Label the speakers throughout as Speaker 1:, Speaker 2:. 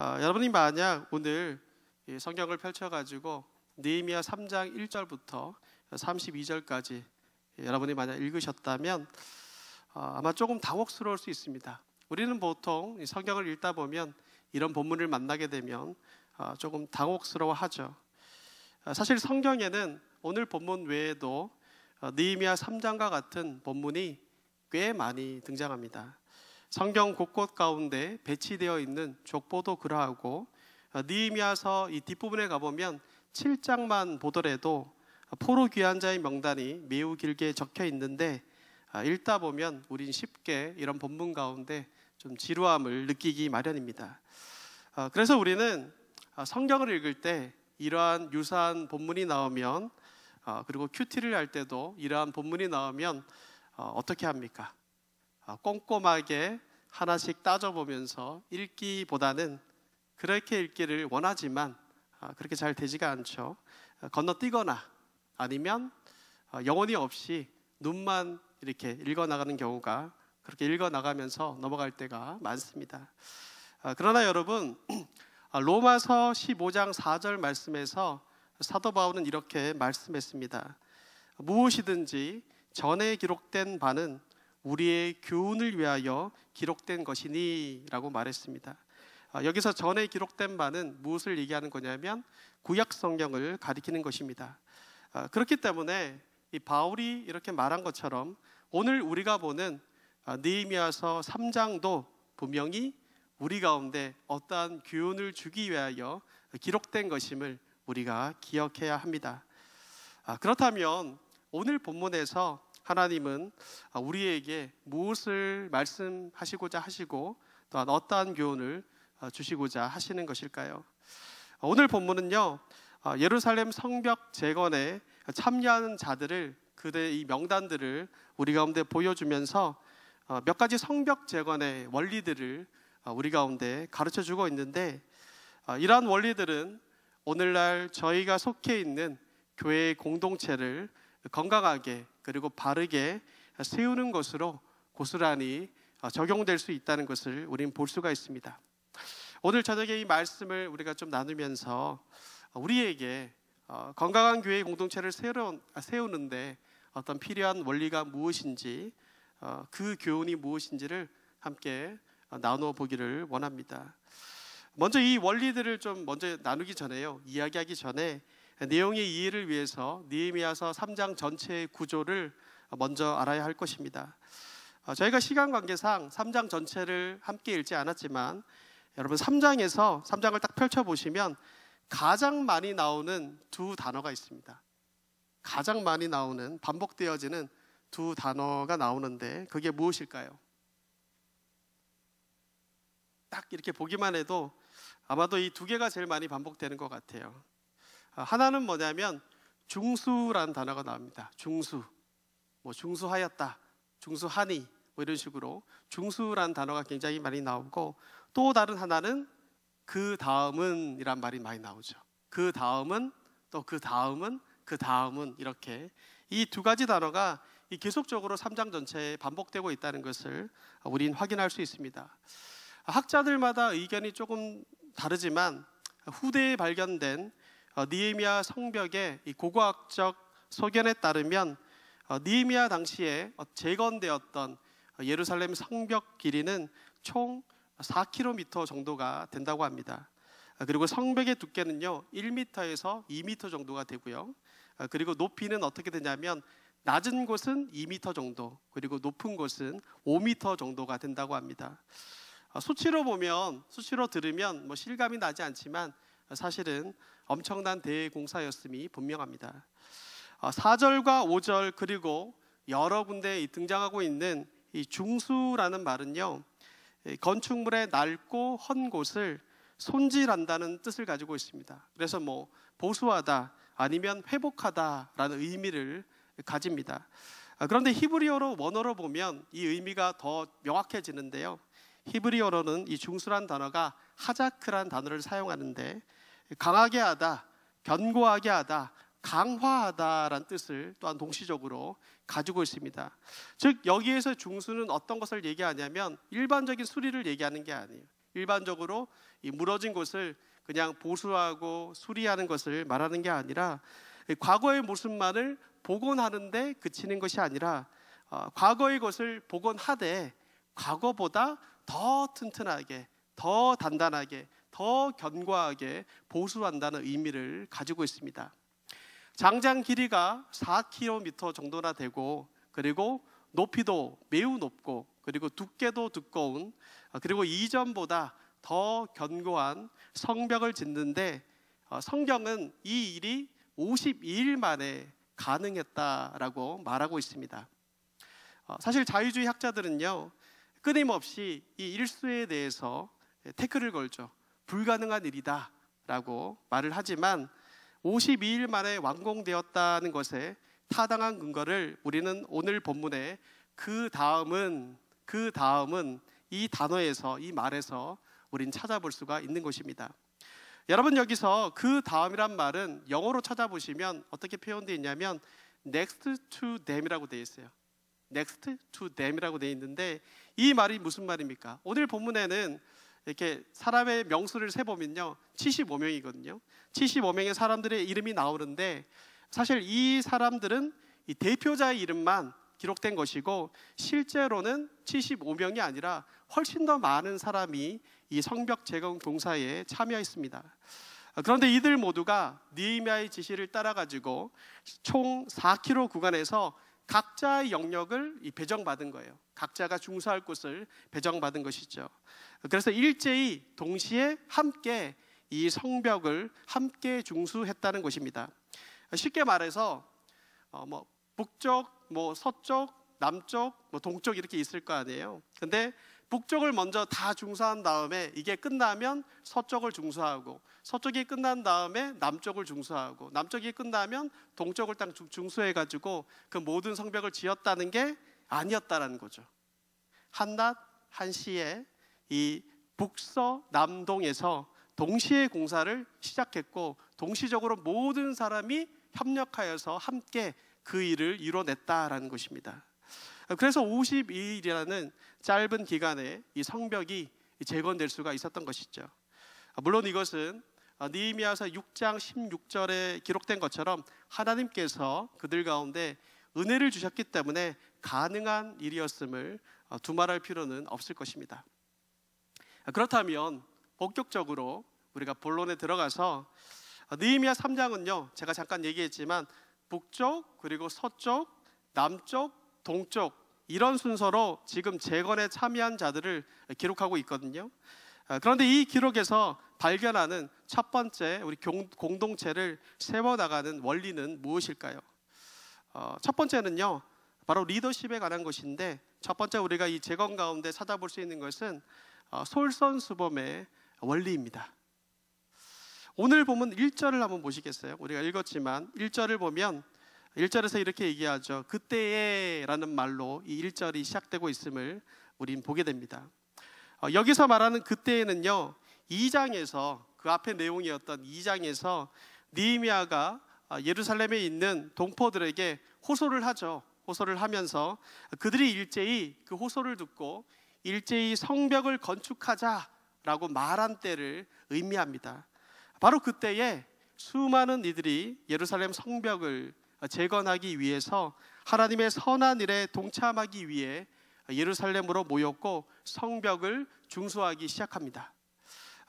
Speaker 1: 여러분이 만약 오늘 이 성경을 펼쳐가지고 느헤미야 3장 1절부터 32절까지 여러분이 만약 읽으셨다면 아마 조금 당혹스러울 수 있습니다. 우리는 보통 이 성경을 읽다 보면 이런 본문을 만나게 되면 조금 당혹스러워하죠. 사실 성경에는 오늘 본문 외에도 느헤미야 3장과 같은 본문이 꽤 많이 등장합니다. 성경 곳곳 가운데 배치되어 있는 족보도 그러하고 느헤미야서 이 뒷부분에 가보면 7장만 보더라도 포로 귀한 자의 명단이 매우 길게 적혀 있는데 읽다 보면 우린 쉽게 이런 본문 가운데 좀 지루함을 느끼기 마련입니다. 그래서 우리는 성경을 읽을 때 이러한 유사한 본문이 나오면 그리고 큐티를 할 때도 이러한 본문이 나오면 어떻게 합니까? 꼼꼼하게 하나씩 따져보면서 읽기보다는 그렇게 읽기를 원하지만 그렇게 잘 되지가 않죠. 건너뛰거나 아니면 영혼이 없이 눈만 이렇게 읽어나가는 경우가 그렇게 읽어나가면서 넘어갈 때가 많습니다. 그러나 여러분, 로마서 15장 4절 말씀에서 사도 바울은 이렇게 말씀했습니다. 무엇이든지 전에 기록된 바는 우리의 교훈을 위하여 기록된 것이니 라고 말했습니다. 여기서 전에 기록된 바는 무엇을 얘기하는 거냐면 구약 성경을 가리키는 것입니다. 그렇기 때문에 이 바울이 이렇게 말한 것처럼 오늘 우리가 보는 느헤미야서 3장도 분명히 우리 가운데 어떠한 교훈을 주기 위하여 기록된 것임을 우리가 기억해야 합니다. 그렇다면 오늘 본문에서 하나님은 우리에게 무엇을 말씀하시고자 하시고 또한 어떠한 교훈을 주시고자 하시는 것일까요? 오늘 본문은요, 예루살렘 성벽 재건에 참여하는 자들을 그들의 이 명단들을 우리 가운데 보여주면서 몇 가지 성벽 재건의 원리들을 우리 가운데 가르쳐주고 있는데 이러한 원리들은 오늘날 저희가 속해 있는 교회의 공동체를 건강하게 그리고 바르게 세우는 것으로 고스란히 적용될 수 있다는 것을 우리는 볼 수가 있습니다. 오늘 저녁에 이 말씀을 우리가 좀 나누면서 우리에게 건강한 교회의 공동체를 세우는데 어떤 필요한 원리가 무엇인지 그 교훈이 무엇인지를 함께 나누어 보기를 원합니다. 먼저 이 원리들을 좀 먼저 나누기 전에요, 이야기하기 전에 내용의 이해를 위해서 느헤미야서 3장 전체의 구조를 먼저 알아야 할 것입니다. 저희가 시간 관계상 3장 전체를 함께 읽지 않았지만 여러분 3장을 딱 펼쳐보시면 가장 많이 나오는 두 단어가 있습니다. 가장 많이 나오는 반복되어지는 두 단어가 나오는데 그게 무엇일까요? 딱 이렇게 보기만 해도 아마도 이 두 개가 제일 많이 반복되는 것 같아요. 하나는 뭐냐면 중수라는 단어가 나옵니다. 중수, 중수하였다, 중수하니 이런 식으로 중수라는 단어가 굉장히 많이 나오고 또 다른 하나는 그 다음은 이란 말이 많이 나오죠. 그 다음은 또 그 다음은 그 다음은 이렇게 이 두 가지 단어가 계속적으로 3장 전체에 반복되고 있다는 것을 우린 확인할 수 있습니다. 학자들마다 의견이 조금 다르지만 후대에 발견된 느헤미야 성벽의 이 고고학적 소견에 따르면 느헤미야 당시에 재건되었던 예루살렘 성벽 길이는 총 4km 정도가 된다고 합니다. 그리고 성벽의 두께는요 1m에서 2m 정도가 되고요. 그리고 높이는 어떻게 되냐면 낮은 곳은 2m 정도, 그리고 높은 곳은 5m 정도가 된다고 합니다. 수치로 들으면 실감이 나지 않지만 사실은 엄청난 대공사였음이 분명합니다. 4절과 5절 그리고 여러 군데 등장하고 있는 이 중수라는 말은요, 건축물의 낡고 헌 곳을 손질한다는 뜻을 가지고 있습니다. 그래서 보수하다 아니면 회복하다라는 의미를 가집니다. 그런데 히브리어로 원어로 보면 이 의미가 더 명확해지는데요. 히브리어로는 이 중수란 단어가 하자크란 단어를 사용하는데 강하게 하다, 견고하게 하다, 강화하다라는 뜻을 또한 동시적으로 가지고 있습니다. 즉 여기에서 중수는 어떤 것을 얘기하냐면 일반적인 수리를 얘기하는 게 아니에요. 일반적으로 이 무너진 곳을 그냥 보수하고 수리하는 것을 말하는 게 아니라 과거의 모습만을 복원하는데 그치는 것이 아니라 과거의 것을 복원하되 과거보다 더 튼튼하게, 더 단단하게, 더 견고하게 보수한다는 의미를 가지고 있습니다. 장장 길이가 4km 정도나 되고, 그리고 높이도 매우 높고, 그리고 두께도 두꺼운, 그리고 이전보다 더 견고한 성벽을 짓는데 성경은 이 일이 52일 만에 가능했다라고 말하고 있습니다. 사실 자유주의 학자들은요, 끊임없이 이 일수에 대해서 태클을 걸죠. 불가능한 일이다 라고 말을 하지만 52일 만에 완공되었다는 것에 타당한 근거를 우리는 오늘 본문에 그 다음은 이 단어에서, 이 말에서 우린 찾아볼 수가 있는 것입니다. 여러분, 여기서 그 다음이란 말은 영어로 찾아보시면 어떻게 표현되어 있냐면 next to them이라고 되어 있어요. next to them이라고 되어 있는데 이 말이 무슨 말입니까? 오늘 본문에는 이렇게 사람의 명수를 세보면요 75명이거든요. 75명의 사람들의 이름이 나오는데 사실 이 사람들은 이 대표자의 이름만 기록된 것이고 실제로는 75명이 아니라 훨씬 더 많은 사람이 이 성벽 재건 공사에 참여했습니다. 그런데 이들 모두가 느헤미야의 지시를 따라 가지고 총 4km 구간에서 각자의 영역을 배정받은 거예요. 각자가 중수할 곳을 배정받은 것이죠. 그래서 일제히 동시에 함께 이 성벽을 함께 중수했다는 것입니다. 쉽게 말해서 북쪽, 서쪽, 남쪽, 동쪽 이렇게 있을 거 아니에요. 근데 북쪽을 먼저 다 중수한 다음에 이게 끝나면 서쪽을 중수하고, 서쪽이 끝난 다음에 남쪽을 중수하고, 남쪽이 끝나면 동쪽을 딱 중수해가지고 그 모든 성벽을 지었다는 게 아니었다라는 거죠. 한낮 한시에 이 북서남동에서 동시에 공사를 시작했고 동시적으로 모든 사람이 협력하여서 함께 그 일을 이뤄냈다라는 것입니다. 그래서 52일이라는 짧은 기간에 이 성벽이 재건될 수가 있었던 것이죠. 물론 이것은 느헤미야서 6장 16절에 기록된 것처럼 하나님께서 그들 가운데 은혜를 주셨기 때문에 가능한 일이었음을 두말할 필요는 없을 것입니다. 그렇다면 본격적으로 우리가 본론에 들어가서 느헤미야 3장은요 제가 잠깐 얘기했지만 북쪽, 그리고 서쪽, 남쪽, 동쪽 이런 순서로 지금 재건에 참여한 자들을 기록하고 있거든요. 그런데 이 기록에서 발견하는 첫 번째 우리 공동체를 세워나가는 원리는 무엇일까요? 첫 번째는요 바로 리더십에 관한 것인데, 첫 번째 우리가 이 재건 가운데 찾아볼 수 있는 것은 솔선수범의 원리입니다. 오늘 보면 1절을 한번 보시겠어요? 우리가 읽었지만 1절을 보면 1절에서 이렇게 얘기하죠. 그때에 라는 말로 이 1절이 시작되고 있음을 우린 보게 됩니다. 여기서 말하는 그때에는요 2장에서 그 앞에 내용이었던 2장에서 느헤미야가 예루살렘에 있는 동포들에게 호소를 하죠. 호소를 하면서 그들이 일제히 그 호소를 듣고 일제히 성벽을 건축하자라고 말한 때를 의미합니다. 바로 그때에 수많은 이들이 예루살렘 성벽을 재건하기 위해서 하나님의 선한 일에 동참하기 위해 예루살렘으로 모였고 성벽을 중수하기 시작합니다.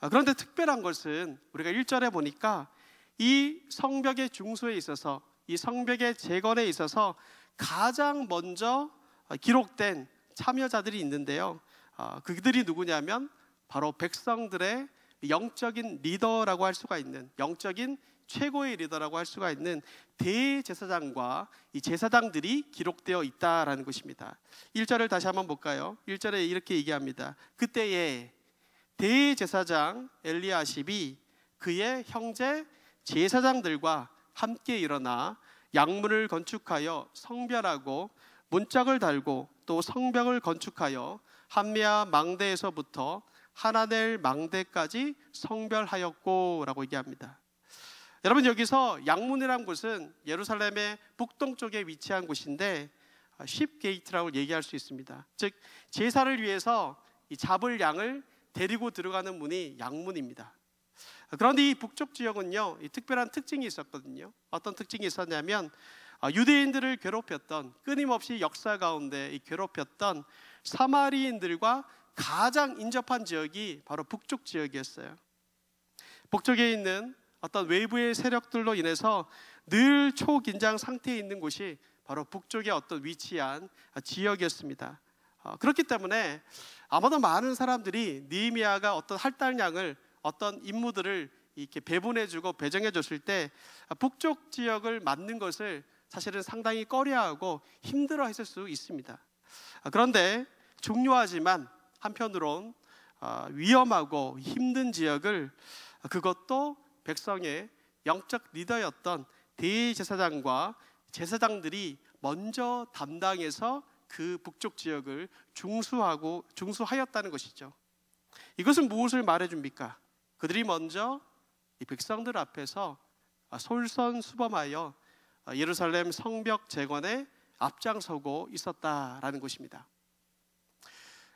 Speaker 1: 그런데 특별한 것은 우리가 1절에 보니까 이 성벽의 중수에 있어서, 이 성벽의 재건에 있어서 가장 먼저 기록된 참여자들이 있는데요. 그들이 누구냐면 바로 백성들의 영적인 리더라고 할 수가 있는, 영적인 최고의 리더라고 할 수가 있는 대제사장과 이 제사장들이 기록되어 있다라는 것입니다. 1절을 다시 한번 볼까요? 1절에 이렇게 얘기합니다. 그때에 대제사장 엘리야십이 그의 형제 제사장들과 함께 일어나 양문을 건축하여 성별하고 문짝을 달고 또 성벽을 건축하여 함미야 망대에서부터 하나넬 망대까지 성별하였고 라고 얘기합니다. 여러분, 여기서 양문이라는 곳은 예루살렘의 북동쪽에 위치한 곳인데 쉽게이트라고 얘기할 수 있습니다. 즉 제사를 위해서 이 잡을 양을 데리고 들어가는 문이 양문입니다. 그런데 이 북쪽 지역은요, 이 특별한 특징이 있었거든요. 어떤 특징이 있었냐면 유대인들을 괴롭혔던, 끊임없이 역사 가운데 괴롭혔던 사마리인들과 가장 인접한 지역이 바로 북쪽 지역이었어요. 북쪽에 있는 어떤 외부의 세력들로 인해서 늘 초긴장 상태에 있는 곳이 바로 북쪽에 어떤 위치한 지역이었습니다. 그렇기 때문에 아마도 많은 사람들이 느헤미야가 어떤 할당량을, 어떤 임무들을 이렇게 배분해주고 배정해줬을 때 북쪽 지역을 맡는 것을 사실은 상당히 꺼려하고 힘들어했을 수 있습니다. 그런데 중요하지만 한편으론 위험하고 힘든 지역을, 그것도 백성의 영적 리더였던 대제사장과 제사장들이 먼저 담당해서 그 북쪽 지역을 중수하였다는 것이죠. 이것은 무엇을 말해줍니까? 그들이 먼저 이 백성들 앞에서 솔선수범하여 예루살렘 성벽 재건에 앞장서고 있었다라는 것입니다.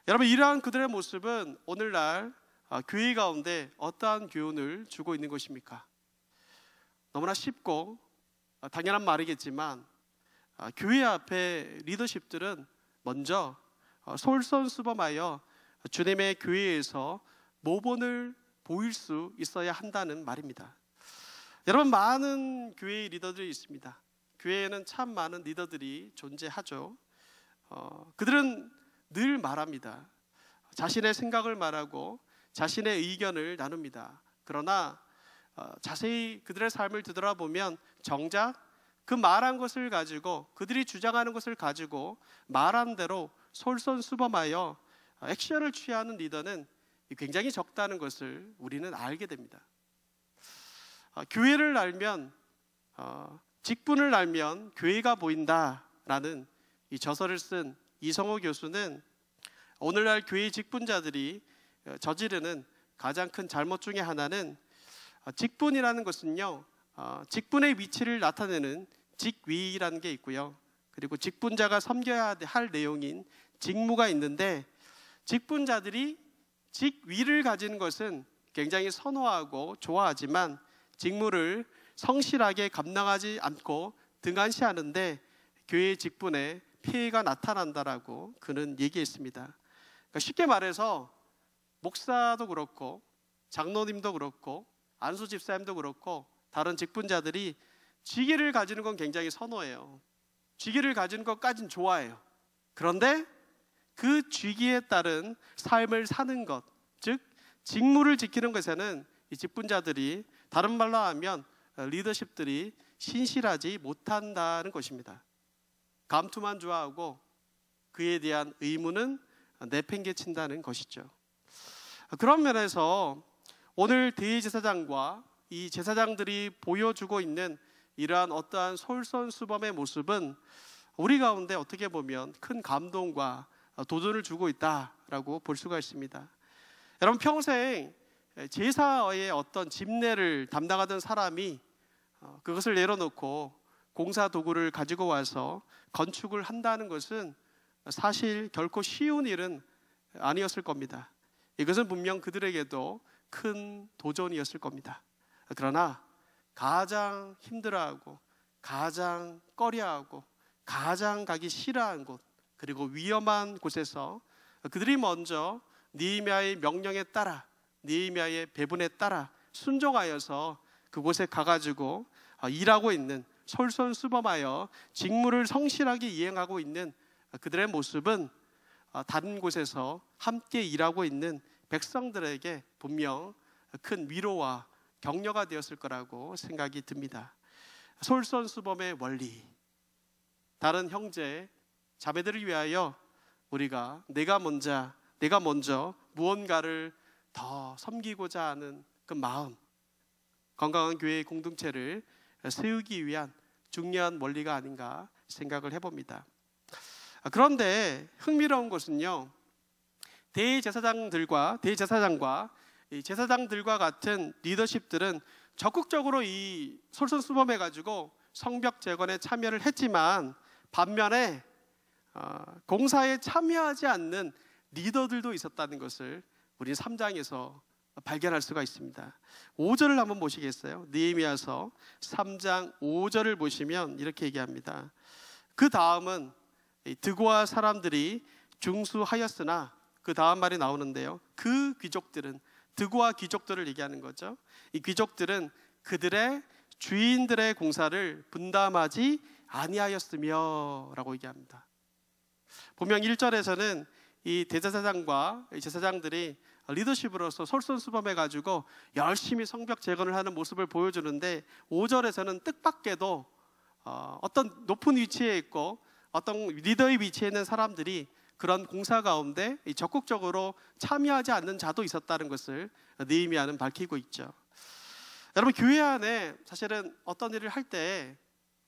Speaker 1: 여러분, 이러한 그들의 모습은 오늘날 교회 가운데 어떠한 교훈을 주고 있는 것입니까? 너무나 쉽고 당연한 말이겠지만 교회 앞에 리더십들은 먼저 솔선수범하여 주님의 교회에서 모본을 보일 수 있어야 한다는 말입니다. 여러분, 많은 교회의 리더들이 있습니다. 교회에는 참 많은 리더들이 존재하죠. 그들은 늘 말합니다. 자신의 생각을 말하고 자신의 의견을 나눕니다. 그러나 자세히 그들의 삶을 되돌아보면 정작 그 말한 것을 가지고, 그들이 주장하는 것을 가지고 말한 대로 솔선수범하여 액션을 취하는 리더는 굉장히 적다는 것을 우리는 알게 됩니다. 교회를 알면, 직분을 알면 교회가 보인다라는 이 저서를 쓴 이성호 교수는 오늘날 교회 직분자들이 저지르는 가장 큰 잘못 중에 하나는, 직분이라는 것은요, 직분의 위치를 나타내는 직위라는 게 있고요, 그리고 직분자가 섬겨야 할 내용인 직무가 있는데, 직분자들이 직위를 가지는 것은 굉장히 선호하고 좋아하지만 직무를 성실하게 감당하지 않고 등한시하는데 교회의 직분에 피해가 나타난다라고 그는 얘기했습니다. 그러니까 쉽게 말해서 목사도 그렇고 장로님도 그렇고 안수 집사님도 그렇고 다른 직분자들이 직위를 가지는 건 굉장히 선호해요. 직위를 가지는 것까진 좋아해요. 그런데 그 직위에 따른 삶을 사는 것, 즉 직무를 지키는 것에는 이 직분자들이, 다른 말로 하면 리더십들이 신실하지 못한다는 것입니다. 감투만 좋아하고 그에 대한 의무는 내팽개친다는 것이죠. 그런 면에서 오늘 대제사장과 이 제사장들이 보여주고 있는 이러한 어떠한 솔선수범의 모습은 우리 가운데 어떻게 보면 큰 감동과 도전을 주고 있다라고 볼 수가 있습니다. 여러분, 평생 제사의 어떤 집례를 담당하던 사람이 그것을 내려놓고 공사 도구를 가지고 와서 건축을 한다는 것은 사실 결코 쉬운 일은 아니었을 겁니다. 이것은 분명 그들에게도 큰 도전이었을 겁니다. 그러나 가장 힘들어하고 가장 꺼려하고 가장 가기 싫어한 곳, 그리고 위험한 곳에서 그들이 먼저 느헤미야의 명령에 따라, 느헤미야의 배분에 따라 순종하여서 그곳에 가가지고 일하고 있는, 솔선수범하여 직무를 성실하게 이행하고 있는 그들의 모습은 다른 곳에서 함께 일하고 있는 백성들에게 분명 큰 위로와 격려가 되었을 거라고 생각이 듭니다. 솔선수범의 원리, 다른 형제 자매들을 위하여 우리가 내가 먼저 무언가를 더 섬기고자 하는 그 마음, 건강한 교회의 공동체를 세우기 위한 중요한 원리가 아닌가 생각을 해봅니다. 그런데 흥미로운 것은요, 대제사장과 이 제사장들과 같은 리더십들은 적극적으로 이 솔선수범해가지고 성벽 재건에 참여를 했지만, 반면에 공사에 참여하지 않는 리더들도 있었다는 것을 우리 3장에서 발견할 수가 있습니다. 5절을 한번 보시겠어요? 느헤미야서 3장 5절을 보시면 이렇게 얘기합니다. 그 다음은 드고아 사람들이 중수하였으나, 그 다음 말이 나오는데요, 그 귀족들은, 드고아 귀족들을 얘기하는 거죠. 이 귀족들은 그들의 주인들의 공사를 분담하지 아니하였으며 라고 얘기합니다. 분명 1절에서는 이 대제사장과 제사장들이 리더십으로서 솔선수범해가지고 열심히 성벽 재건을 하는 모습을 보여주는데, 5절에서는 뜻밖에도 어떤 높은 위치에 있고 어떤 리더의 위치에 있는 사람들이 그런 공사 가운데 적극적으로 참여하지 않는 자도 있었다는 것을 느헤미야는 밝히고 있죠. 여러분, 교회 안에 사실은 어떤 일을 할 때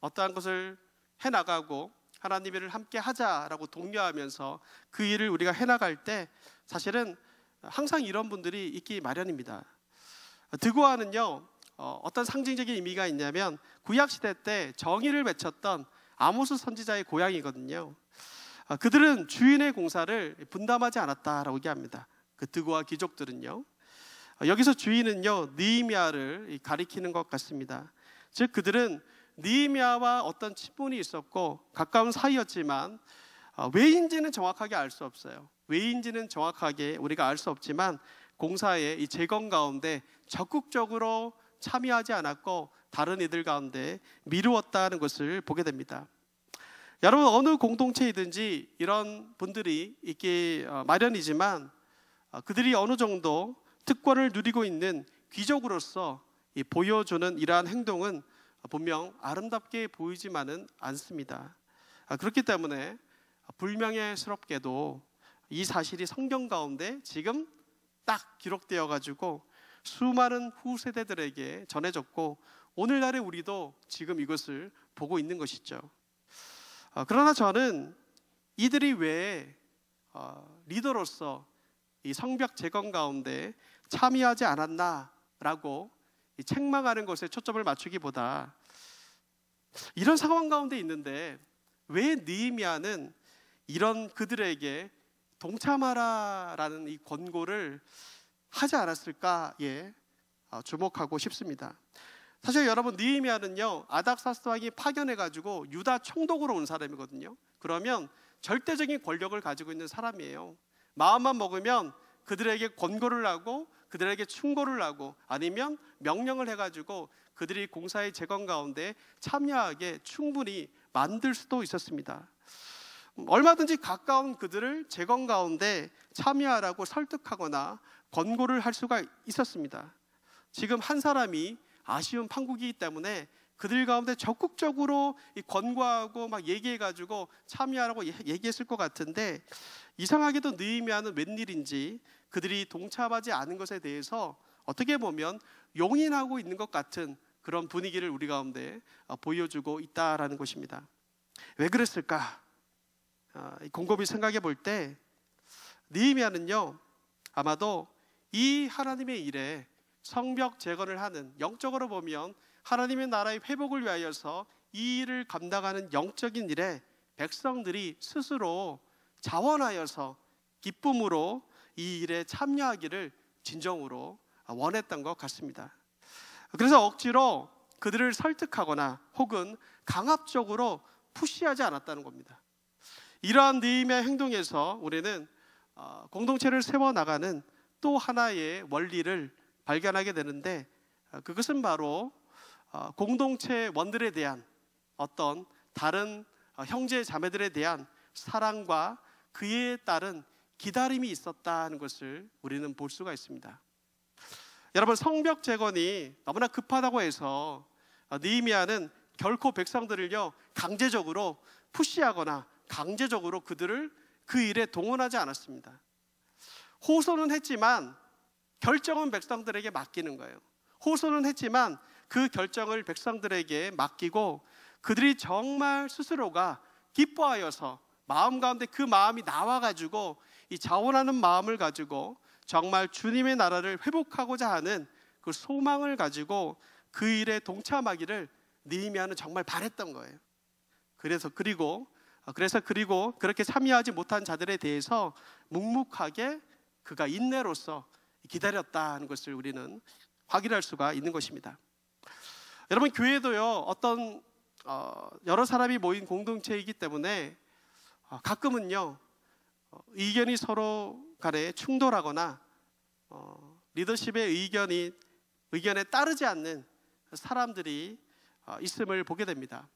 Speaker 1: 어떠한 것을 해나가고 하나님의 일을 함께 하자라고 독려하면서 그 일을 우리가 해나갈 때 사실은 항상 이런 분들이 있기 마련입니다. 드고아는요, 어떤 상징적인 의미가 있냐면 구약시대 때 정의를 외쳤던 아모스 선지자의 고향이거든요. 그들은 주인의 공사를 분담하지 않았다라고 얘기합니다. 그 드고아 귀족들은요. 여기서 주인은요, 느헤미야를 가리키는 것 같습니다. 즉 그들은 느헤미야와 어떤 친분이 있었고 가까운 사이였지만 왜인지는 정확하게 알 수 없어요. 왜인지는 정확하게 우리가 알 수 없지만 공사의 이 재건 가운데 적극적으로 참여하지 않았고 다른 이들 가운데 미루었다는 것을 보게 됩니다. 여러분, 어느 공동체이든지 이런 분들이 있기 마련이지만 그들이 어느 정도 특권을 누리고 있는 귀족으로서 보여주는 이러한 행동은 분명 아름답게 보이지만은 않습니다. 그렇기 때문에 불명예스럽게도 이 사실이 성경 가운데 지금 딱 기록되어 가지고 수많은 후세대들에게 전해졌고 오늘날의 우리도 지금 이것을 보고 있는 것이죠. 그러나 저는 이들이 왜 리더로서 이 성벽 재건 가운데 참여하지 않았나라고 책망하는 것에 초점을 맞추기보다 이런 상황 가운데 있는데 왜 느헤미야는 이런 그들에게 동참하라라는 이 권고를 하지 않았을까에 주목하고 싶습니다. 사실 여러분, 느헤미야는요, 아닥사스 왕이 파견해가지고 유다 총독으로 온 사람이거든요. 그러면 절대적인 권력을 가지고 있는 사람이에요. 마음만 먹으면 그들에게 권고를 하고 그들에게 충고를 하고 아니면 명령을 해가지고 그들이 공사의 재건 가운데 참여하게 충분히 만들 수도 있었습니다. 얼마든지 가까운 그들을 재건 가운데 참여하라고 설득하거나 권고를 할 수가 있었습니다. 지금 한 사람이 아쉬운 판국이기 때문에 그들 가운데 적극적으로 권고하고 막 얘기해가지고 참여하라고 얘기했을 것 같은데, 이상하게도 느헤미야는 웬일인지 그들이 동참하지 않은 것에 대해서 어떻게 보면 용인하고 있는 것 같은 그런 분위기를 우리 가운데 보여주고 있다라는 것입니다. 왜 그랬을까? 곰곰이 생각해 볼 때 느헤미야는요, 아마도 이 하나님의 일에 성벽 재건을 하는, 영적으로 보면 하나님의 나라의 회복을 위하여서 이 일을 감당하는 영적인 일에 백성들이 스스로 자원하여서 기쁨으로 이 일에 참여하기를 진정으로 원했던 것 같습니다. 그래서 억지로 그들을 설득하거나 혹은 강압적으로 푸시하지 않았다는 겁니다. 이러한 느헤미야의 행동에서 우리는 공동체를 세워나가는 또 하나의 원리를 발견하게 되는데, 그것은 바로 공동체 원들에 대한 어떤 다른 형제 자매들에 대한 사랑과 그에 따른 기다림이 있었다는 것을 우리는 볼 수가 있습니다. 여러분, 성벽 재건이 너무나 급하다고 해서 느헤미야는 결코 백성들을요 강제적으로 푸시하거나 강제적으로 그들을 그 일에 동원하지 않았습니다. 호소는 했지만 결정은 백성들에게 맡기는 거예요. 호소는 했지만 그 결정을 백성들에게 맡기고 그들이 정말 스스로가 기뻐하여서 마음 가운데 그 마음이 나와가지고 이 자원하는 마음을 가지고 정말 주님의 나라를 회복하고자 하는 그 소망을 가지고 그 일에 동참하기를 느헤미야는 정말 바랬던 거예요. 그래서 그리고 그렇게 참여하지 못한 자들에 대해서 묵묵하게 그가 인내로서 기다렸다는 것을 우리는 확인할 수가 있는 것입니다. 여러분, 교회도요, 어떤 여러 사람이 모인 공동체이기 때문에 가끔은요, 의견이 서로 간에 충돌하거나 리더십의 의견에 따르지 않는 사람들이 있음을 보게 됩니다.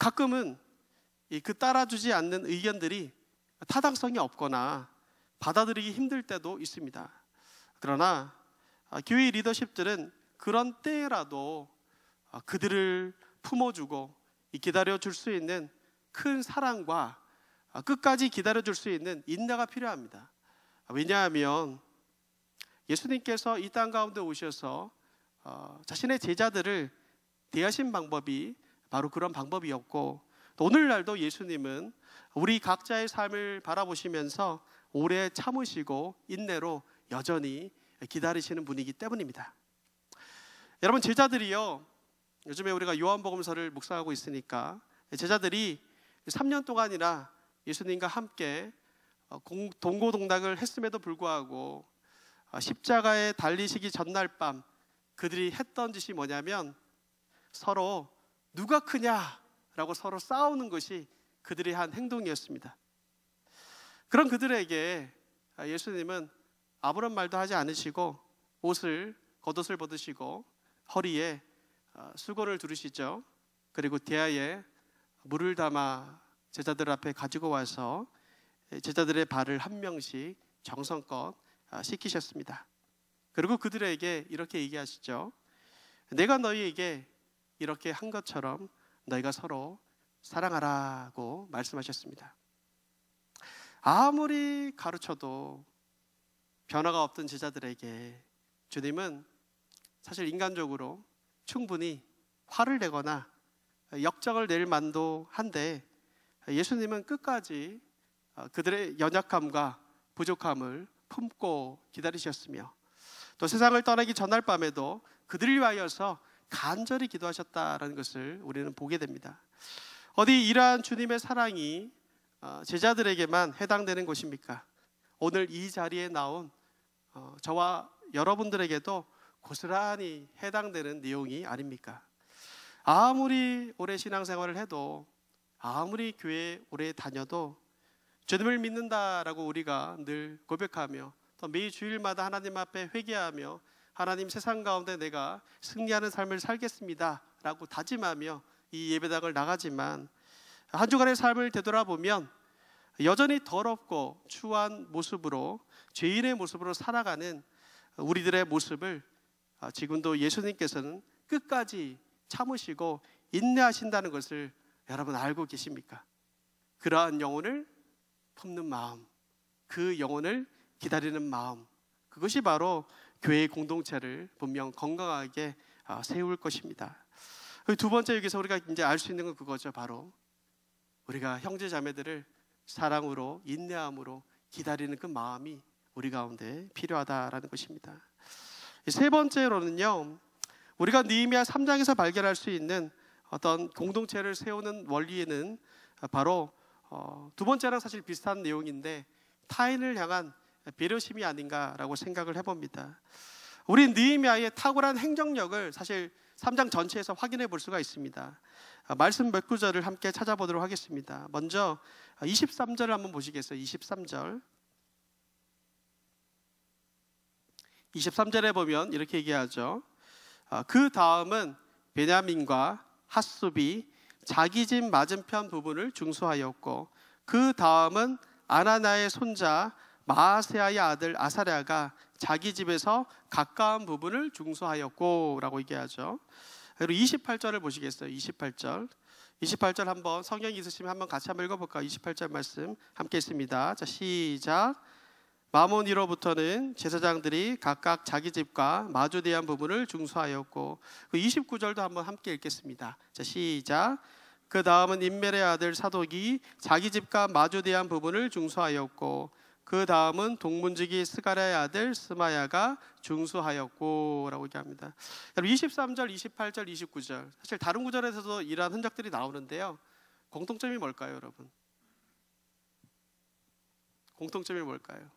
Speaker 1: 가끔은 그 따라주지 않는 의견들이 타당성이 없거나 받아들이기 힘들 때도 있습니다. 그러나 교회 리더십들은 그런 때라도 그들을 품어주고 기다려줄 수 있는 큰 사랑과 끝까지 기다려줄 수 있는 인내가 필요합니다. 왜냐하면 예수님께서 이 땅 가운데 오셔서 자신의 제자들을 대하신 방법이 바로 그런 방법이었고, 또 오늘날도 예수님은 우리 각자의 삶을 바라보시면서 오래 참으시고 인내로 여전히 기다리시는 분이기 때문입니다. 여러분, 제자들이요, 요즘에 우리가 요한복음서를 묵상하고 있으니까 제자들이 3년 동안이나 예수님과 함께 동고동락을 했음에도 불구하고 십자가에 달리시기 전날 밤 그들이 했던 짓이 뭐냐면 서로 누가 크냐라고 서로 싸우는 것이 그들이 한 행동이었습니다. 그런 그들에게 예수님은 아무런 말도 하지 않으시고 겉옷을 벗으시고 허리에 수건을 두르시죠. 그리고 대야에 물을 담아 제자들 앞에 가지고 와서 제자들의 발을 한 명씩 정성껏 씻기셨습니다. 그리고 그들에게 이렇게 얘기하시죠. 내가 너희에게 이렇게 한 것처럼 너희가 서로 사랑하라고 말씀하셨습니다. 아무리 가르쳐도 변화가 없던 제자들에게 주님은 사실 인간적으로 충분히 화를 내거나 역정을 낼 만도 한데, 예수님은 끝까지 그들의 연약함과 부족함을 품고 기다리셨으며, 또 세상을 떠나기 전날 밤에도 그들을 위하여서 간절히 기도하셨다는 것을 우리는 보게 됩니다. 어디 이러한 주님의 사랑이 제자들에게만 해당되는 것입니까? 오늘 이 자리에 나온 저와 여러분들에게도 고스란히 해당되는 내용이 아닙니까? 아무리 오래 신앙생활을 해도, 아무리 교회에 오래 다녀도 주님을 믿는다라고 우리가 늘 고백하며 또 매일 주일마다 하나님 앞에 회개하며 하나님, 세상 가운데 내가 승리하는 삶을 살겠습니다 라고 다짐하며 이 예배당을 나가지만 한 주간의 삶을 되돌아보면 여전히 더럽고 추한 모습으로, 죄인의 모습으로 살아가는 우리들의 모습을 지금도 예수님께서는 끝까지 참으시고 인내하신다는 것을 여러분 알고 계십니까? 그러한 영혼을 품는 마음, 그 영혼을 기다리는 마음, 그것이 바로 교회의 공동체를 분명 건강하게 세울 것입니다. 두 번째, 여기서 우리가 이제 알 수 있는 건 그거죠. 바로 우리가 형제 자매들을 사랑으로, 인내함으로 기다리는 그 마음이 우리 가운데 필요하다라는 것입니다. 세 번째로는요, 우리가 느헤미야 3장에서 발견할 수 있는 어떤 공동체를 세우는 원리에는 바로 두 번째랑 사실 비슷한 내용인데 타인을 향한 배려심이 아닌가라고 생각을 해봅니다. 우리 느헤미야의 탁월한 행정력을 사실 3장 전체에서 확인해 볼 수가 있습니다. 말씀 몇 구절을 함께 찾아보도록 하겠습니다. 먼저 23절을 한번 보시겠어요? 23절에 보면 이렇게 얘기하죠. 그 다음은 베냐민과 핫수비 자기 집 맞은편 부분을 중수하였고, 그 다음은 아나나의 손자 마아세야의 아들 아사랴가 자기 집에서 가까운 부분을 중수하였고 라고 얘기하죠. 그리고 28절을 보시겠어요? 28절 한번 성경이 있으시면 한번 같이 한번 읽어볼까요? 28절 말씀 함께 있습니다. 자, 시작. 마몬이로부터는 제사장들이 각각 자기 집과 마주대한 부분을 중수하였고, 29절도 한번 함께 읽겠습니다. 자, 시작. 그 다음은 임멜의 아들 사독이 자기 집과 마주대한 부분을 중수하였고, 그 다음은 동문지기 스가랴의 아들 스마야가 중수하였고 라고 얘기합니다. 23절, 28절, 29절 사실 다른 구절에서도 이러한 흔적들이 나오는데요, 공통점이 뭘까요, 여러분? 공통점이 뭘까요?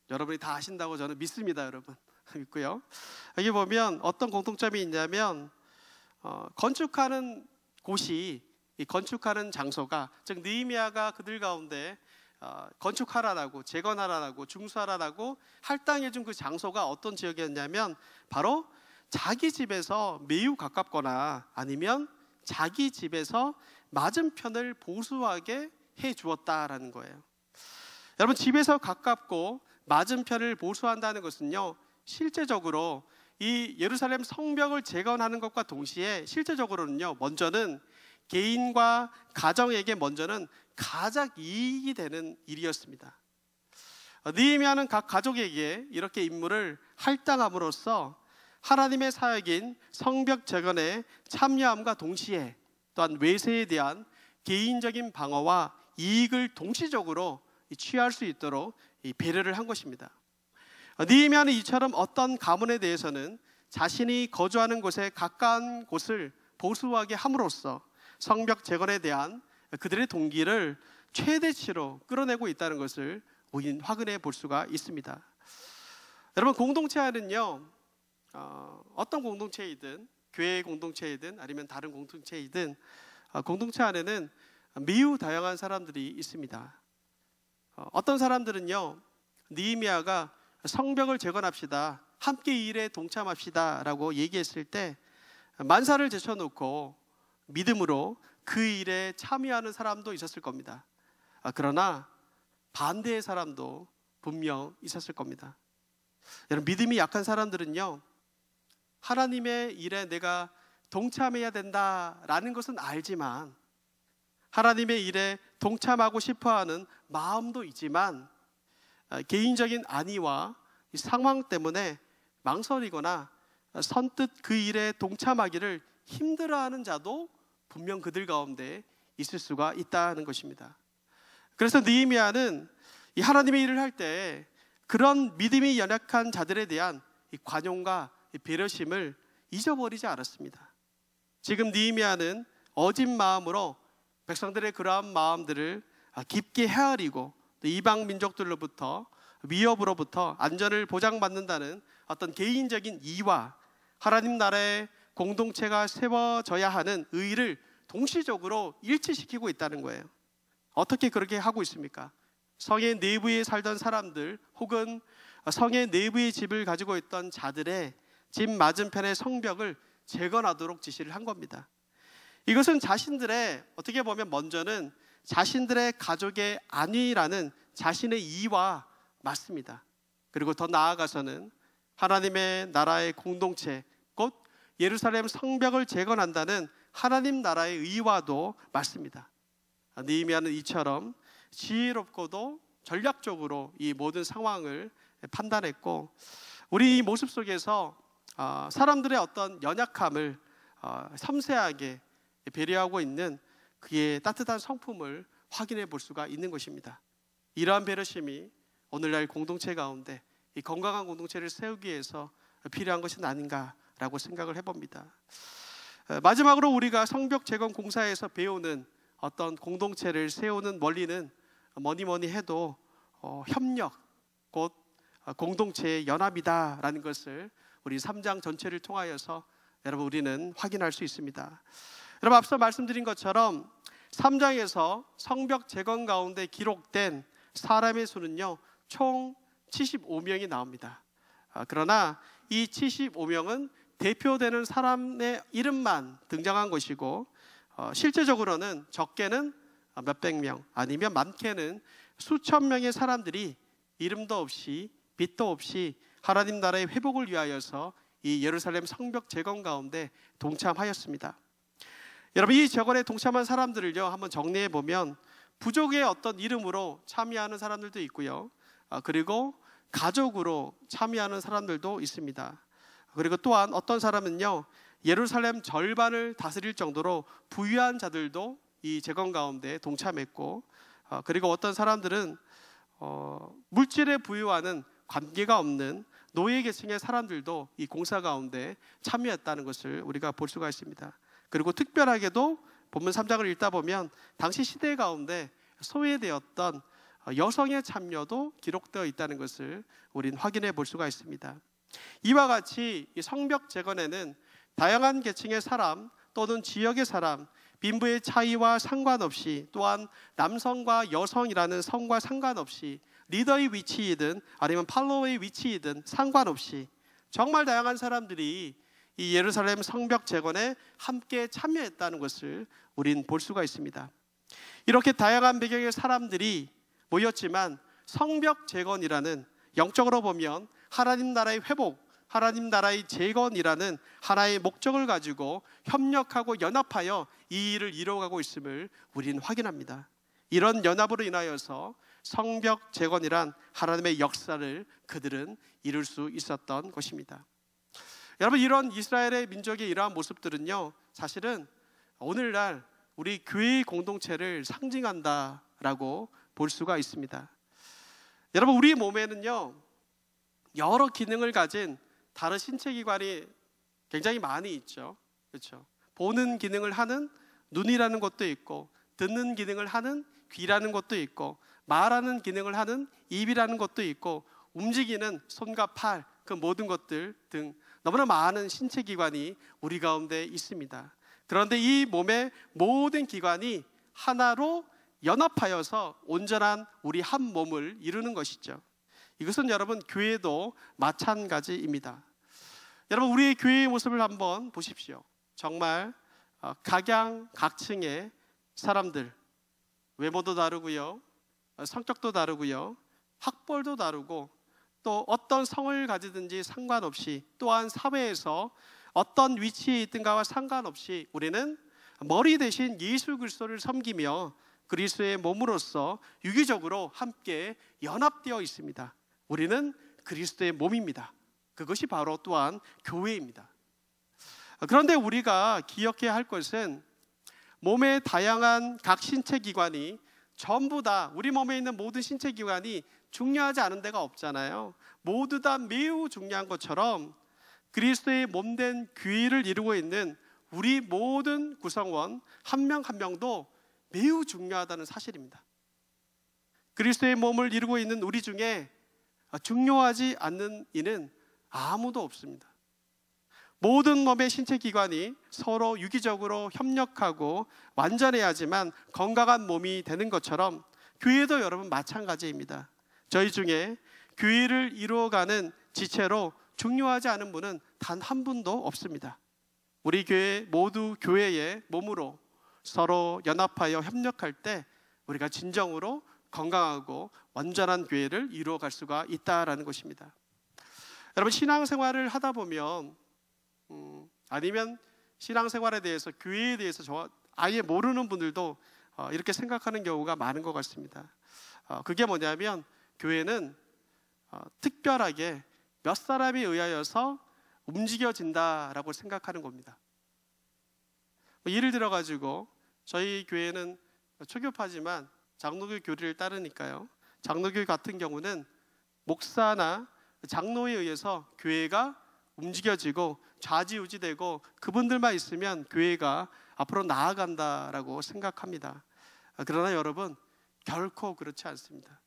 Speaker 1: 여러분이 다 아신다고 저는 믿습니다, 여러분. 믿고요. 여기 보면 어떤 공통점이 있냐면 건축하는 곳이, 이 건축하는 장소가, 즉 느헤미야가 그들 가운데 건축하라라고, 재건하라라고, 중수하라라고 할당해준 그 장소가 어떤 지역이었냐면 바로 자기 집에서 매우 가깝거나 아니면 자기 집에서 맞은편을 보수하게 해 주었다라는 거예요. 여러분, 집에서 가깝고 맞은편을 보수한다는 것은요, 실제적으로 이 예루살렘 성벽을 재건하는 것과 동시에 실제적으로는요, 먼저는 개인과 가정에게 먼저는 가장 이익이 되는 일이었습니다. 느헤미야는 각 가족에게 이렇게 임무를 할당함으로써 하나님의 사역인 성벽 재건에 참여함과 동시에 또한 외세에 대한 개인적인 방어와 이익을 동시적으로 취할 수 있도록 배려를 한 것입니다. 느헤미야는 이처럼 어떤 가문에 대해서는 자신이 거주하는 곳에 가까운 곳을 보수하게 함으로써 성벽 재건에 대한 그들의 동기를 최대치로 끌어내고 있다는 것을 우리는 확인해 볼 수가 있습니다. 여러분, 공동체 안은요, 어떤 공동체이든 교회 공동체이든 아니면 다른 공동체이든 공동체 안에는 매우 다양한 사람들이 있습니다. 어떤 사람들은요, 느헤미야가 성벽을 재건합시다, 함께 이 일에 동참합시다 라고 얘기했을 때 만사를 제쳐놓고 믿음으로 그 일에 참여하는 사람도 있었을 겁니다. 그러나 반대의 사람도 분명 있었을 겁니다. 여러분, 믿음이 약한 사람들은요, 하나님의 일에 내가 동참해야 된다라는 것은 알지만, 하나님의 일에 동참하고 싶어하는 마음도 있지만 개인적인 안위와 상황 때문에 망설이거나 선뜻 그 일에 동참하기를 힘들어하는 자도 분명 그들 가운데 있을 수가 있다는 것입니다. 그래서 느헤미야는 이 하나님의 일을 할 때 그런 믿음이 연약한 자들에 대한 이 관용과 이 배려심을 잊어버리지 않았습니다. 지금 느헤미야는 어진 마음으로 백성들의 그러한 마음들을 깊게 헤아리고 또 이방 민족들로부터 위협으로부터 안전을 보장받는다는 어떤 개인적인 이와 하나님 나라의 공동체가 세워져야 하는 의의를 동시적으로 일치시키고 있다는 거예요. 어떻게 그렇게 하고 있습니까? 성의 내부에 살던 사람들 혹은 성의 내부의 집을 가지고 있던 자들의 집 맞은편의 성벽을 재건하도록 지시를 한 겁니다. 이것은 자신들의, 어떻게 보면 먼저는 자신들의 가족의 안위라는 자신의 이와 맞습니다. 그리고 더 나아가서는 하나님의 나라의 공동체, 곧 예루살렘 성벽을 재건한다는 하나님 나라의 의와도 맞습니다. 느헤미야는 이처럼 지혜롭고도 전략적으로 이 모든 상황을 판단했고, 우리 이 모습 속에서 사람들의 어떤 연약함을 섬세하게 배려하고 있는 그의 따뜻한 성품을 확인해 볼 수가 있는 것입니다. 이러한 배려심이 오늘날 공동체 가운데 이 건강한 공동체를 세우기 위해서 필요한 것은 아닌가라고 생각을 해봅니다. 마지막으로 우리가 성벽 재건 공사에서 배우는 어떤 공동체를 세우는 원리는 뭐니 해도 협력, 곧 공동체의 연합이다라는 것을 우리 3장 전체를 통하여서 여러분 우리는 확인할 수 있습니다. 여러분, 앞서 말씀드린 것처럼 3장에서 성벽 재건 가운데 기록된 사람의 수는요, 총 75명이 나옵니다. 그러나 이 75명은 대표되는 사람의 이름만 등장한 것이고, 실제적으로는 적게는 몇백 명, 아니면 많게는 수천 명의 사람들이 이름도 없이 빛도 없이 하나님 나라의 회복을 위하여서 이 예루살렘 성벽 재건 가운데 동참하였습니다. 여러분, 이 재건에 동참한 사람들을요, 한번 정리해 보면 부족의 어떤 이름으로 참여하는 사람들도 있고요, 그리고 가족으로 참여하는 사람들도 있습니다. 그리고 또한 어떤 사람은요, 예루살렘 절반을 다스릴 정도로 부유한 자들도 이 재건 가운데 동참했고, 그리고 어떤 사람들은 물질에 부유하는 관계가 없는 노예 계층의 사람들도 이 공사 가운데 참여했다는 것을 우리가 볼 수가 있습니다. 그리고 특별하게도 본문 3장을 읽다 보면 당시 시대 가운데 소외되었던 여성의 참여도 기록되어 있다는 것을 우리는 확인해 볼 수가 있습니다. 이와 같이 이 성벽 재건에는 다양한 계층의 사람 또는 지역의 사람, 빈부의 차이와 상관없이, 또한 남성과 여성이라는 성과 상관없이, 리더의 위치이든 아니면 팔로워의 위치이든 상관없이 정말 다양한 사람들이 이 예루살렘 성벽 재건에 함께 참여했다는 것을 우린 볼 수가 있습니다. 이렇게 다양한 배경의 사람들이 모였지만 성벽 재건이라는, 영적으로 보면 하나님 나라의 회복, 하나님 나라의 재건이라는 하나의 목적을 가지고 협력하고 연합하여 이 일을 이루어가고 있음을 우리는 확인합니다. 이런 연합으로 인하여서 성벽 재건이란 하나님의 역사를 그들은 이룰 수 있었던 것입니다. 여러분, 이런 이스라엘의 민족의 이러한 모습들은요, 사실은 오늘날 우리 교회의 공동체를 상징한다라고 볼 수가 있습니다. 여러분, 우리 몸에는요 여러 기능을 가진 다른 신체 기관이 굉장히 많이 있죠. 그렇죠? 보는 기능을 하는 눈이라는 것도 있고, 듣는 기능을 하는 귀라는 것도 있고, 말하는 기능을 하는 입이라는 것도 있고, 움직이는 손과 팔, 그 모든 것들 등 너무나 많은 신체 기관이 우리 가운데 있습니다. 그런데 이 몸의 모든 기관이 하나로 연합하여서 온전한 우리 한 몸을 이루는 것이죠. 이것은 여러분 교회도 마찬가지입니다. 여러분, 우리의 교회의 모습을 한번 보십시오. 정말 각양각층의 사람들, 외모도 다르고요, 성격도 다르고요, 학벌도 다르고, 또 어떤 성을 가지든지 상관없이, 또한 사회에서 어떤 위치에 있든가와 상관없이 우리는 머리 대신 예수 그리스도를 섬기며 그리스도의 몸으로서 유기적으로 함께 연합되어 있습니다. 우리는 그리스도의 몸입니다. 그것이 바로 또한 교회입니다. 그런데 우리가 기억해야 할 것은 몸의 다양한 각 신체 기관이 전부 다, 우리 몸에 있는 모든 신체 기관이 중요하지 않은 데가 없잖아요. 모두 다 매우 중요한 것처럼 그리스도의 몸된 교회를 이루고 있는 우리 모든 구성원 한 명 한 명도 매우 중요하다는 사실입니다. 그리스도의 몸을 이루고 있는 우리 중에 중요하지 않는 이는 아무도 없습니다. 모든 몸의 신체 기관이 서로 유기적으로 협력하고 완전해야지만 건강한 몸이 되는 것처럼 교회도 여러분 마찬가지입니다. 저희 중에 교회를 이루어가는 지체로 중요하지 않은 분은 단 한 분도 없습니다. 우리 교회 모두 교회의 몸으로 서로 연합하여 협력할 때 우리가 진정으로 건강하고 완전한 교회를 이루어갈 수가 있다라는 것입니다. 여러분, 신앙생활을 하다 보면 아니면 신앙생활에 대해서, 교회에 대해서 아예 모르는 분들도 이렇게 생각하는 경우가 많은 것 같습니다. 그게 뭐냐면 교회는 특별하게 몇 사람에 의하여서 움직여진다라고 생각하는 겁니다. 예를 들어 가지고 저희 교회는 초교파지만 장로교 교리를 따르니까요, 장로교 같은 경우는 목사나 장로에 의해서 교회가 움직여지고 좌지우지되고 그분들만 있으면 교회가 앞으로 나아간다라고 생각합니다. 그러나 여러분, 결코 그렇지 않습니다.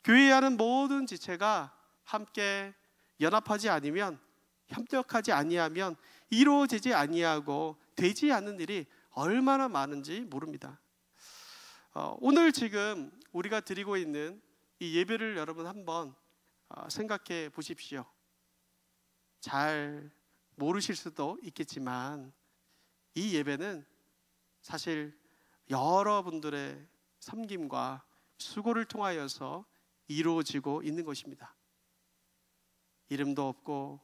Speaker 1: 교회에 하는 모든 지체가 함께 연합하지 않으면, 협력하지 아니하면 이루어지지 아니하고 되지 않는 일이 얼마나 많은지 모릅니다. 오늘 지금 우리가 드리고 있는 이 예배를 여러분 한번 생각해 보십시오. 잘 모르실 수도 있겠지만 이 예배는 사실 여러분들의 섬김과 수고를 통하여서 이루어지고 있는 것입니다. 이름도 없고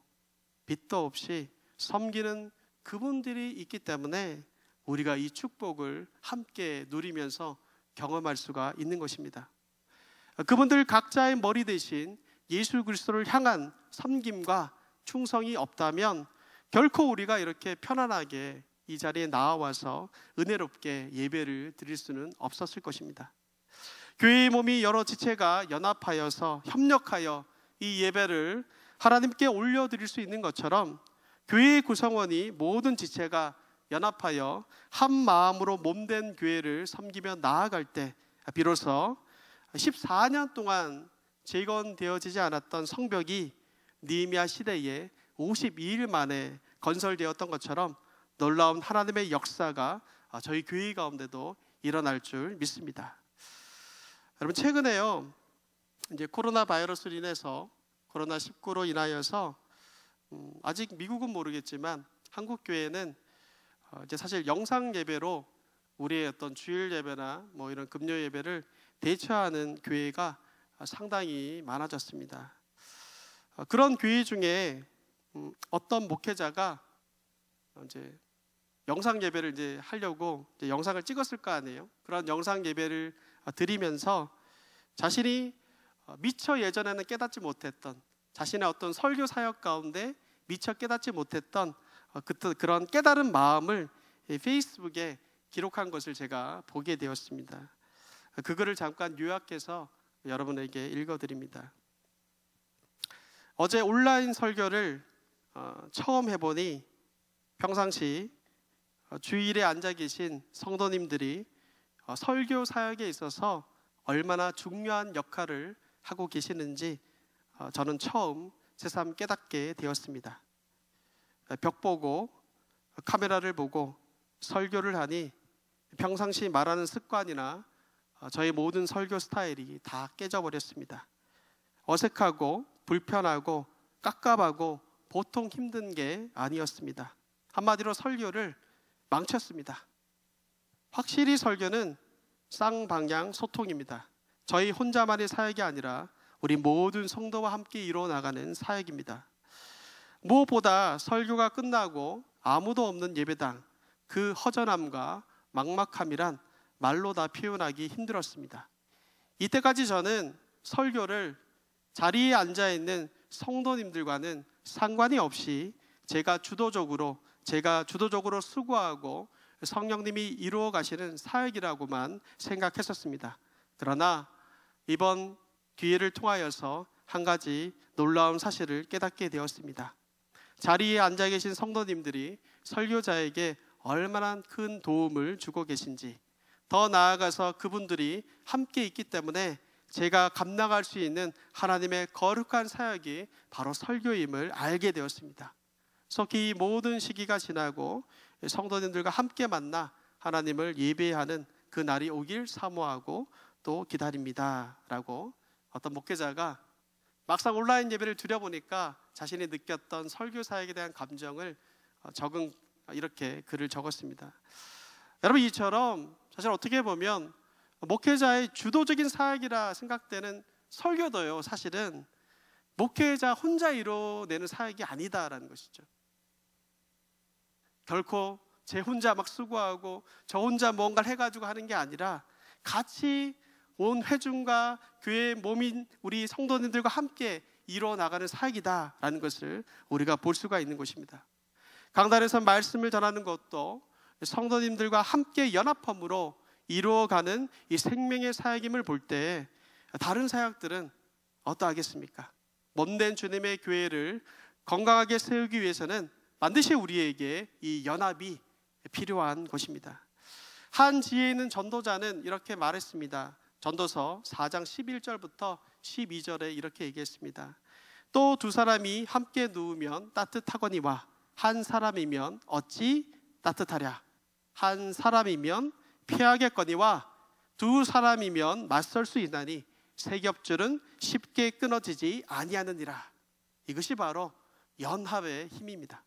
Speaker 1: 빛도 없이 섬기는 그분들이 있기 때문에 우리가 이 축복을 함께 누리면서 경험할 수가 있는 것입니다. 그분들 각자의 머리 대신 예수 그리스도를 향한 섬김과 충성이 없다면 결코 우리가 이렇게 편안하게 이 자리에 나와서 은혜롭게 예배를 드릴 수는 없었을 것입니다. 교회의 몸이 여러 지체가 연합하여서 협력하여 이 예배를 하나님께 올려드릴 수 있는 것처럼 교회의 구성원이 모든 지체가 연합하여 한 마음으로 몸된 교회를 섬기며 나아갈 때 비로소 14년 동안 재건되어지지 않았던 성벽이 느헤미야 시대에 52일 만에 건설되었던 것처럼 놀라운 하나님의 역사가 저희 교회 가운데도 일어날 줄 믿습니다. 여러분, 최근에요, 이제 코로나 바이러스로 인해서 코로나 19로 인하여서 아직 미국은 모르겠지만 한국 교회는 이제 사실 영상 예배로 우리의 어떤 주일 예배나 뭐 이런 금요 예배를 대처하는 교회가 상당히 많아졌습니다. 그런 교회 중에 어떤 목회자가 이제 영상 예배를 이제 하려고 이제 영상을 찍었을 거 아니에요. 그런 영상 예배를 드리면서 자신이 미처 예전에는 깨닫지 못했던, 자신의 어떤 설교 사역 가운데 미처 깨닫지 못했던 그런 깨달은 마음을 페이스북에 기록한 것을 제가 보게 되었습니다. 그 글을 잠깐 요약해서 여러분에게 읽어드립니다. 어제 온라인 설교를 처음 해보니 평상시 주일에 앉아 계신 성도님들이 설교 사역에 있어서 얼마나 중요한 역할을 하고 계시는지 저는 처음 새삼 깨닫게 되었습니다. 벽 보고 카메라를 보고 설교를 하니 평상시 말하는 습관이나 저의 모든 설교 스타일이 다 깨져버렸습니다. 어색하고 불편하고 깝깝하고 보통 힘든 게 아니었습니다. 한마디로 설교를 망쳤습니다. 확실히 설교는 쌍방향 소통입니다. 저희 혼자만의 사역이 아니라 우리 모든 성도와 함께 이루어나가는 사역입니다. 무엇보다 설교가 끝나고 아무도 없는 예배당, 그 허전함과 막막함이란 말로 다 표현하기 힘들었습니다. 이때까지 저는 설교를 자리에 앉아있는 성도님들과는 상관이 없이 제가 주도적으로 수고하고 성령님이 이루어 가시는 사역이라고만 생각했었습니다. 그러나 이번 기회를 통하여서 한 가지 놀라운 사실을 깨닫게 되었습니다. 자리에 앉아 계신 성도님들이 설교자에게 얼마나 큰 도움을 주고 계신지, 더 나아가서 그분들이 함께 있기 때문에 제가 감당할 수 있는 하나님의 거룩한 사역이 바로 설교임을 알게 되었습니다. 그래서 이 모든 시기가 지나고 성도님들과 함께 만나 하나님을 예배하는 그 날이 오길 사모하고 또 기다립니다 라고 어떤 목회자가 막상 온라인 예배를 드려보니까 자신이 느꼈던 설교 사역에 대한 감정을 이렇게 글을 적었습니다. 여러분, 이처럼 사실 어떻게 보면 목회자의 주도적인 사역이라 생각되는 설교도요, 사실은 목회자 혼자 이뤄내는 사역이 아니다라는 것이죠. 결코 제 혼자 막 수고하고 저 혼자 뭔가를 해가지고 하는 게 아니라 같이 온 회중과 교회의 몸인 우리 성도님들과 함께 이루어나가는 사역이다라는 것을 우리가 볼 수가 있는 것입니다. 강단에서 말씀을 전하는 것도 성도님들과 함께 연합함으로 이루어가는 이 생명의 사역임을 볼 때 다른 사역들은 어떠하겠습니까? 몸된 주님의 교회를 건강하게 세우기 위해서는 반드시 우리에게 이 연합이 필요한 것입니다. 한 지혜에 있는 전도자는 이렇게 말했습니다. 전도서 4장 11절부터 12절에 이렇게 얘기했습니다. 또 두 사람이 함께 누우면 따뜻하거니와 한 사람이면 어찌 따뜻하랴. 한 사람이면 피하겠거니와 두 사람이면 맞설 수 있나니 세 겹줄은 쉽게 끊어지지 아니하느니라. 이것이 바로 연합의 힘입니다.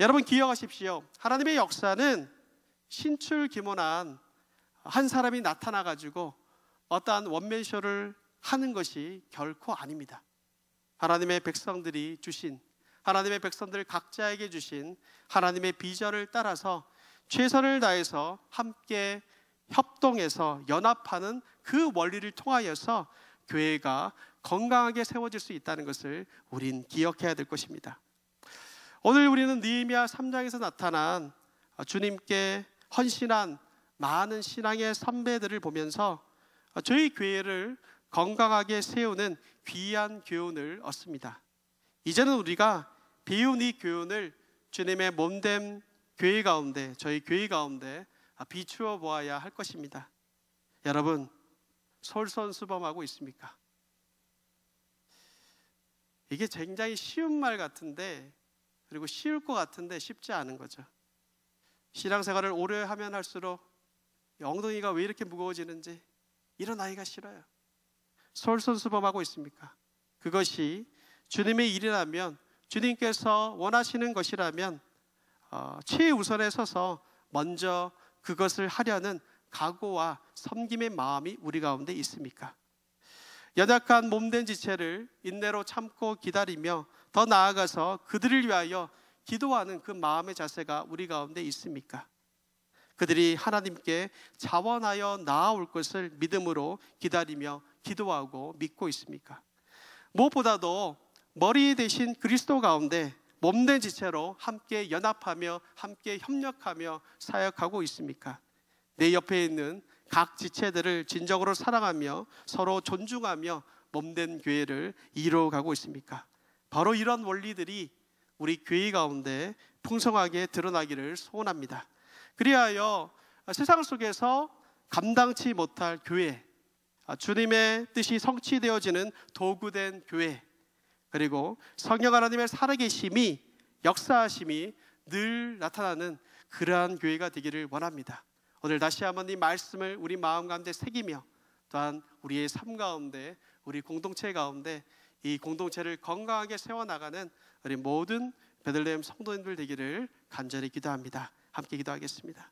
Speaker 1: 여러분, 기억하십시오. 하나님의 역사는 신출기mon한 한 사람이 나타나가지고 어떠한 원맨쇼를 하는 것이 결코 아닙니다. 하나님의 백성들이 주신, 하나님의 백성들 각자에게 주신 하나님의 비전을 따라서 최선을 다해서 함께 협동해서 연합하는 그 원리를 통하여서 교회가 건강하게 세워질 수 있다는 것을 우린 기억해야 될 것입니다. 오늘 우리는 느헤미야 3장에서 나타난 주님께 헌신한 많은 신앙의 선배들을 보면서 저희 교회를 건강하게 세우는 귀한 교훈을 얻습니다. 이제는 우리가 배운 이 교훈을 주님의 몸된 교회 가운데, 저희 교회 가운데 비추어 보아야 할 것입니다. 여러분, 솔선수범하고 있습니까? 이게 굉장히 쉬운 말 같은데, 그리고 쉬울 것 같은데 쉽지 않은 거죠. 신앙생활을 오래 하면 할수록 엉덩이가 왜 이렇게 무거워지는지 일어나기가 싫어요. 솔선수범하고 있습니까? 그것이 주님의 일이라면, 주님께서 원하시는 것이라면 최우선에 서서 먼저 그것을 하려는 각오와 섬김의 마음이 우리 가운데 있습니까? 연약한 몸된 지체를 인내로 참고 기다리며 더 나아가서 그들을 위하여 기도하는 그 마음의 자세가 우리 가운데 있습니까? 그들이 하나님께 자원하여 나아올 것을 믿음으로 기다리며 기도하고 믿고 있습니까? 무엇보다도 머리 대신 그리스도 가운데 몸된 지체로 함께 연합하며 함께 협력하며 사역하고 있습니까? 내 옆에 있는 각 지체들을 진정으로 사랑하며 서로 존중하며 몸된 교회를 이루어가고 있습니까? 바로 이런 원리들이 우리 교회 가운데 풍성하게 드러나기를 소원합니다. 그리하여 세상 속에서 감당치 못할 교회, 주님의 뜻이 성취되어지는 도구된 교회, 그리고 성령 하나님의 살아계심이, 역사하심이 늘 나타나는 그러한 교회가 되기를 원합니다. 오늘 다시 한번 이 말씀을 우리 마음 가운데 새기며, 또한 우리의 삶 가운데, 우리 공동체 가운데 이 공동체를 건강하게 세워나가는 우리 모든 베들레헴 성도님들 되기를 간절히 기도합니다. 함께 기도하겠습니다.